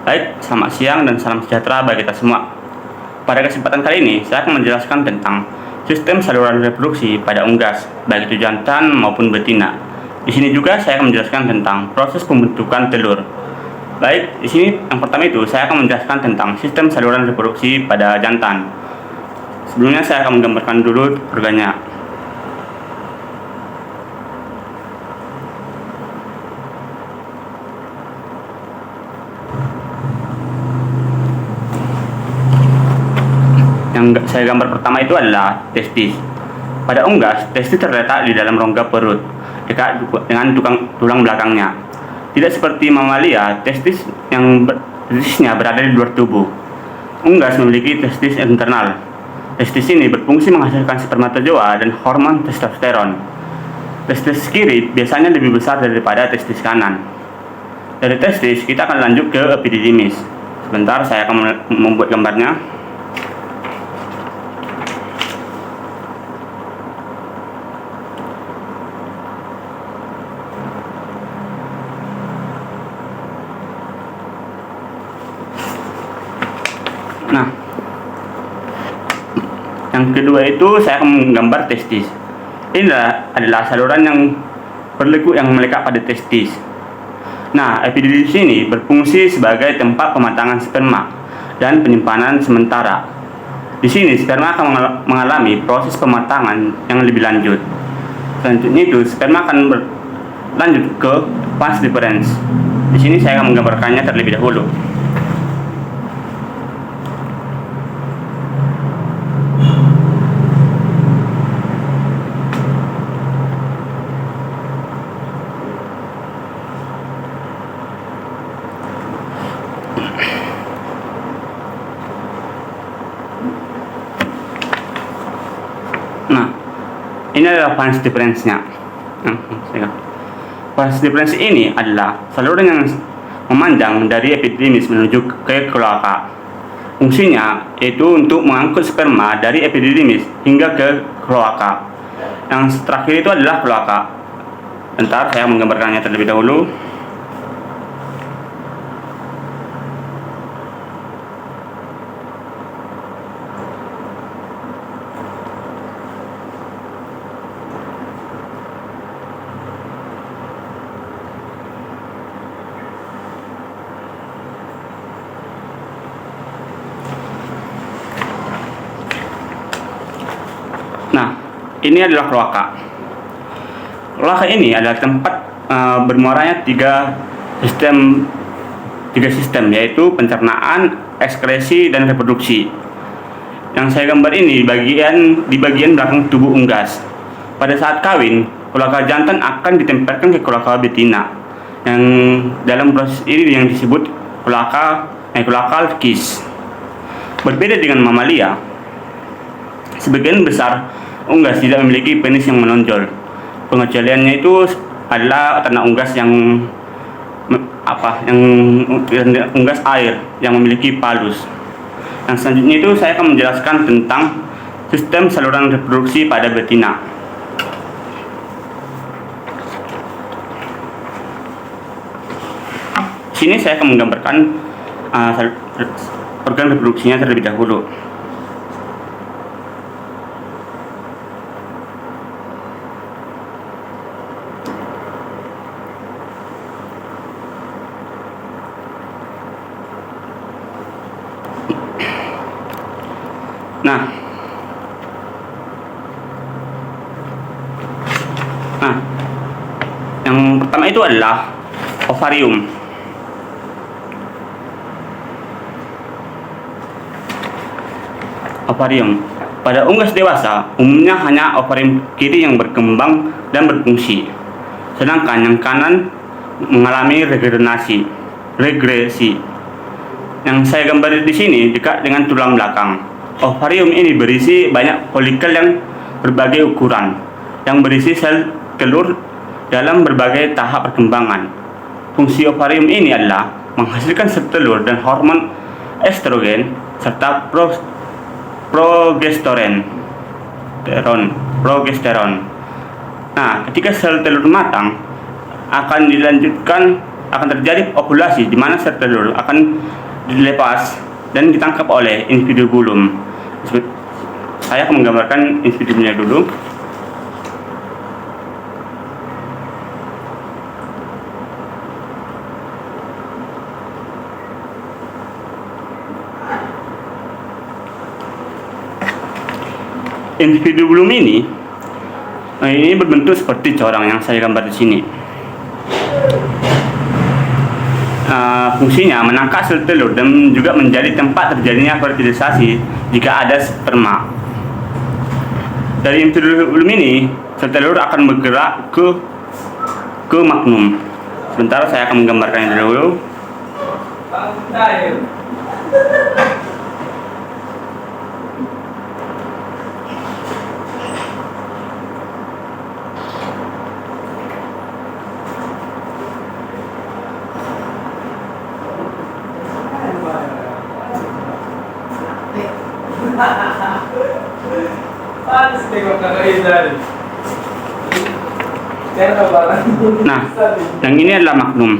Baik, selamat siang dan salam sejahtera bagi kita semua. Pada kesempatan kali ini, saya akan menjelaskan tentang sistem saluran reproduksi pada unggas, baik itu jantan maupun betina. Di sini juga saya akan menjelaskan tentang proses pembentukan telur. Baik, di sini yang pertama itu saya akan menjelaskan tentang sistem saluran reproduksi pada jantan. Sebelumnya saya akan menggambarkan dulu organnya. Yang saya gambar pertama itu adalah testis. Pada unggas, testis terletak di dalam rongga perut, dekat dengan tulang belakangnya. Tidak seperti mamalia, testisnya berada di luar tubuh. Unggas memiliki testis internal. Testis ini berfungsi menghasilkan spermatozoa dan hormon testosteron. Testis kiri biasanya lebih besar daripada testis kanan. Dari testis, kita akan lanjut ke epididymis. Sebentar, saya akan membuat gambarnya. Nah, yang kedua itu saya akan menggambar testis. Ini adalah saluran yang berlekuk yang melekat pada testis. Nah, epididymis ini berfungsi sebagai tempat pematangan sperma dan penyimpanan sementara. Di sini sperma akan mengalami proses pematangan yang lebih lanjut. Selanjutnya itu sperma akan berlanjut ke vas deferens. Di sini saya akan menggambarkannya terlebih dahulu. Nah, ini adalah vas deferensnya. Vas deferens ini adalah saluran yang memanjang dari epididymis menuju ke kloaka. Fungsinya yaitu untuk mengangkut sperma dari epididymis hingga ke kloaka. Yang terakhir itu adalah kloaka. Bentar, saya menggambarkannya terlebih dahulu. Nah, ini adalah kloaka. Kloaka ini adalah tempat bermuaranya tiga sistem, yaitu pencernaan, ekskresi, dan reproduksi. Yang saya gambar ini di bagian belakang tubuh unggas. Pada saat kawin, kloaka jantan akan ditempelkan ke kloaka betina. Yang dalam proses ini yang disebut kloakal kiss. Berbeda dengan mamalia, sebagian besar unggas tidak memiliki penis yang menonjol. Pengecualiannya itu adalah ternak unggas yang unggas air yang memiliki palus. Yang selanjutnya itu saya akan menjelaskan tentang sistem saluran reproduksi pada betina. Sini saya akan menggambarkan organ reproduksinya terlebih dahulu. Nah, yang pertama itu adalah ovarium. Pada unggas dewasa, umumnya hanya ovarium kiri yang berkembang dan berfungsi, sedangkan yang kanan mengalami regresi. Yang saya gambar di sini dekat dengan tulang belakang. Ovarium ini berisi banyak folikel yang berbagai ukuran, yang berisi sel telur dalam berbagai tahap perkembangan. Fungsi ovarium ini adalah menghasilkan sel telur dan hormon estrogen serta progesteron. Nah, ketika sel telur matang, akan dilanjutkan akan terjadi ovulasi di mana sel telur akan dilepas dan ditangkap oleh individu bulum. Saya akan menggambarkan individunya dulu. Individu bulum ini berbentuk seperti corang yang saya gambar di sini. Fungsinya menangkap sel telur dan juga menjadi tempat terjadinya fertilisasi jika ada sperma. Dari individu bulum ini, sel telur akan bergerak ke magnum. Sebentar, saya akan menggambarkannya dulu. Nah, yang ini adalah magnum.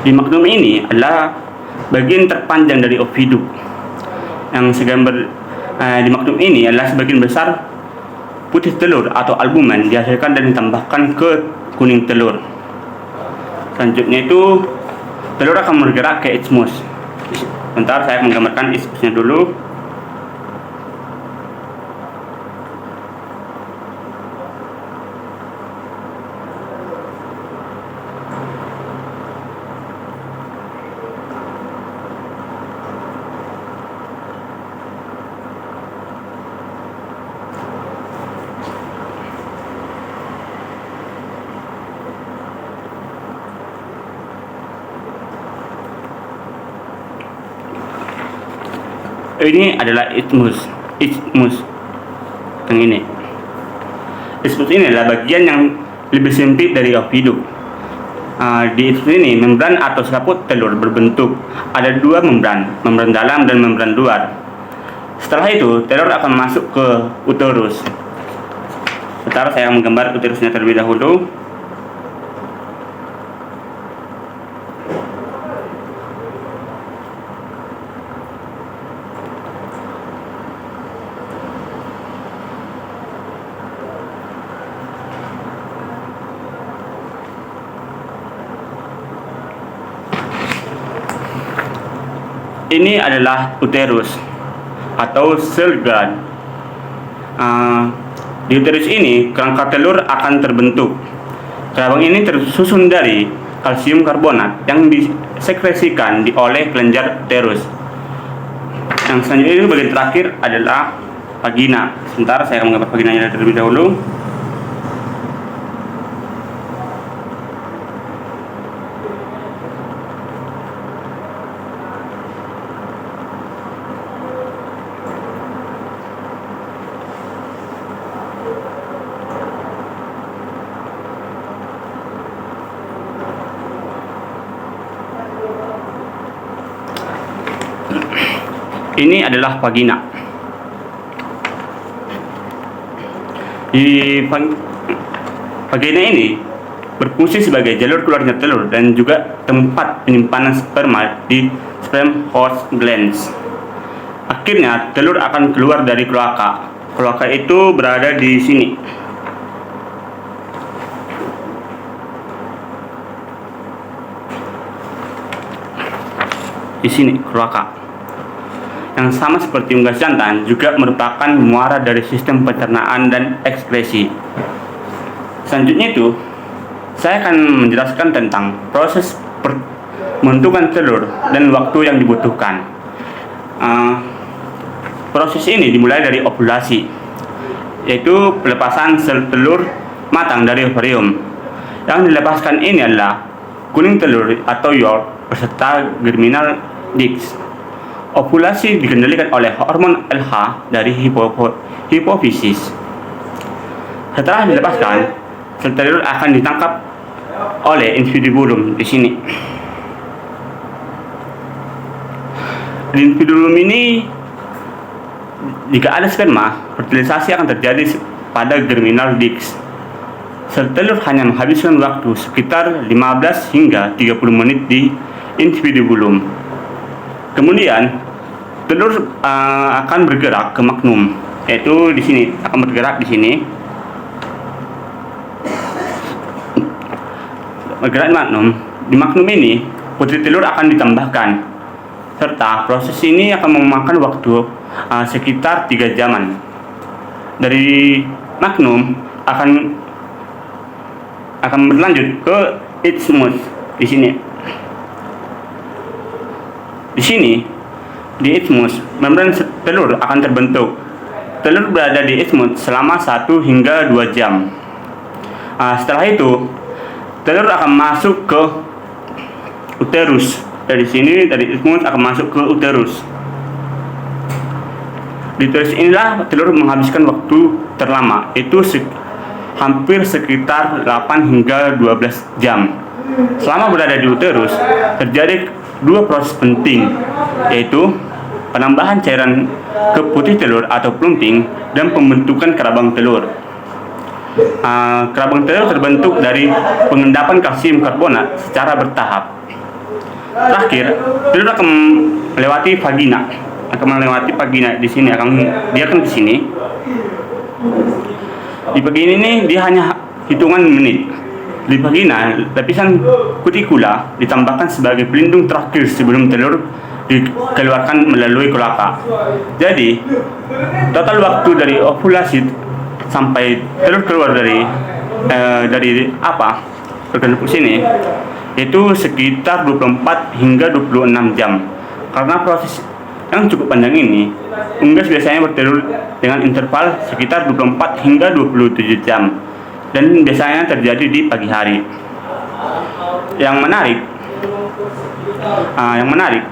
Di magnum ini adalah bagian terpanjang dari oviduct. Yang segambar di magnum ini adalah sebagian besar putih telur atau albumen dihasilkan dan ditambahkan ke kuning telur. Selanjutnya itu telur akan bergerak ke isthmus. Bentar, saya menggambarkan isthmusnya dulu. Ini adalah isthmus yang ini. Isthmus ini adalah bagian yang lebih sempit dari oviduct. Di isthmus ini membran atau selaput telur berbentuk ada dua membran dalam dan membran luar. Setelah itu telur akan masuk ke uterus. Sebentar, saya menggambar uterusnya terlebih dahulu. Ini adalah uterus atau cell guard. Di uterus ini kerangka telur akan terbentuk. Cabang ini tersusun dari kalsium karbonat yang disekresikan oleh kelenjar uterus. Yang selanjutnya itu bagian terakhir adalah vagina. Sebentar, saya akan menggambar vaginanya terlebih dahulu. Ini adalah vagina. Di vagina ini berfungsi sebagai jalur keluarnya telur dan juga tempat penyimpanan sperma di sperm host glands. Akhirnya telur akan keluar dari kloaka. Kloaka itu berada di sini. Di sini kloaka. Yang sama seperti unggas jantan juga merupakan muara dari sistem pencernaan dan ekskresi. Selanjutnya itu, saya akan menjelaskan tentang proses pembentukan telur dan waktu yang dibutuhkan. Proses ini dimulai dari ovulasi, yaitu pelepasan sel telur matang dari ovarium. Yang dilepaskan ini adalah kuning telur atau yolk beserta germinal disc. Ovulasi dikendalikan oleh hormon LH dari hipofisis. Setelah dilepaskan, sel telur akan ditangkap oleh individu bulum di sini. Di individu bulum ini, jika ada sperma, fertilisasi akan terjadi pada germinal disc. Sel telur hanya menghabiskan waktu sekitar 15 hingga 30 menit di incubiculum. Kemudian telur akan bergerak ke magnum, yaitu di sini akan bergerak di sini. Bergerak di magnum. Di magnum ini putri telur akan ditambahkan, serta proses ini akan memakan waktu sekitar 3 jaman. Dari magnum akan berlanjut ke isthmus di sini. Di isthmus, membran telur akan terbentuk. Telur berada di isthmus selama 1 hingga 2 jam. Setelah itu, telur akan masuk ke uterus. Dari isthmus akan masuk ke uterus. Di uterus inilah telur menghabiskan waktu terlama, yaitu hampir sekitar 8 hingga 12 jam. Selama berada di uterus, terjadi 2 proses penting, yaitu penambahan cairan ke putih telur atau plumping dan pembentukan kerabang telur. Kerabang telur terbentuk dari pengendapan kalsium karbonat secara bertahap. Terakhir, telur akan melewati vagina. Di sini dia akan ke sini. Di bagian ini dia hanya hitungan menit. Di vagina, lapisan kutikula ditambahkan sebagai pelindung terakhir sebelum telur dikeluarkan melalui kloaka. Jadi, total waktu dari ovulasi sampai telur keluar dari organ reproduksi ini itu sekitar 24 hingga 26 jam. Karena proses yang cukup panjang ini, unggas biasanya bertelur dengan interval sekitar 24 hingga 27 jam dan biasanya terjadi di pagi hari. Yang menarik,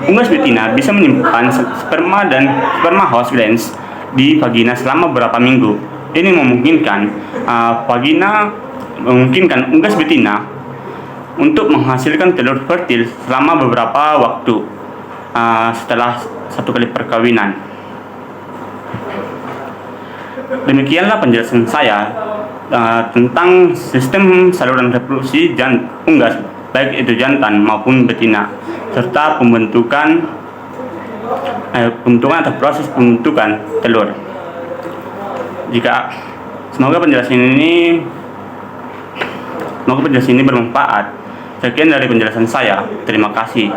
unggas betina bisa menyimpan sperma dan sperma host glands di vagina selama beberapa minggu. Ini memungkinkan unggas betina untuk menghasilkan telur fertil selama beberapa waktu setelah 1 kali perkawinan. Demikianlah penjelasan saya tentang sistem saluran reproduksi unggas, baik itu jantan maupun betina, serta pembentukan atau proses pembentukan telur. Semoga penjelasan ini bermanfaat. Sekian dari penjelasan saya. Terima kasih.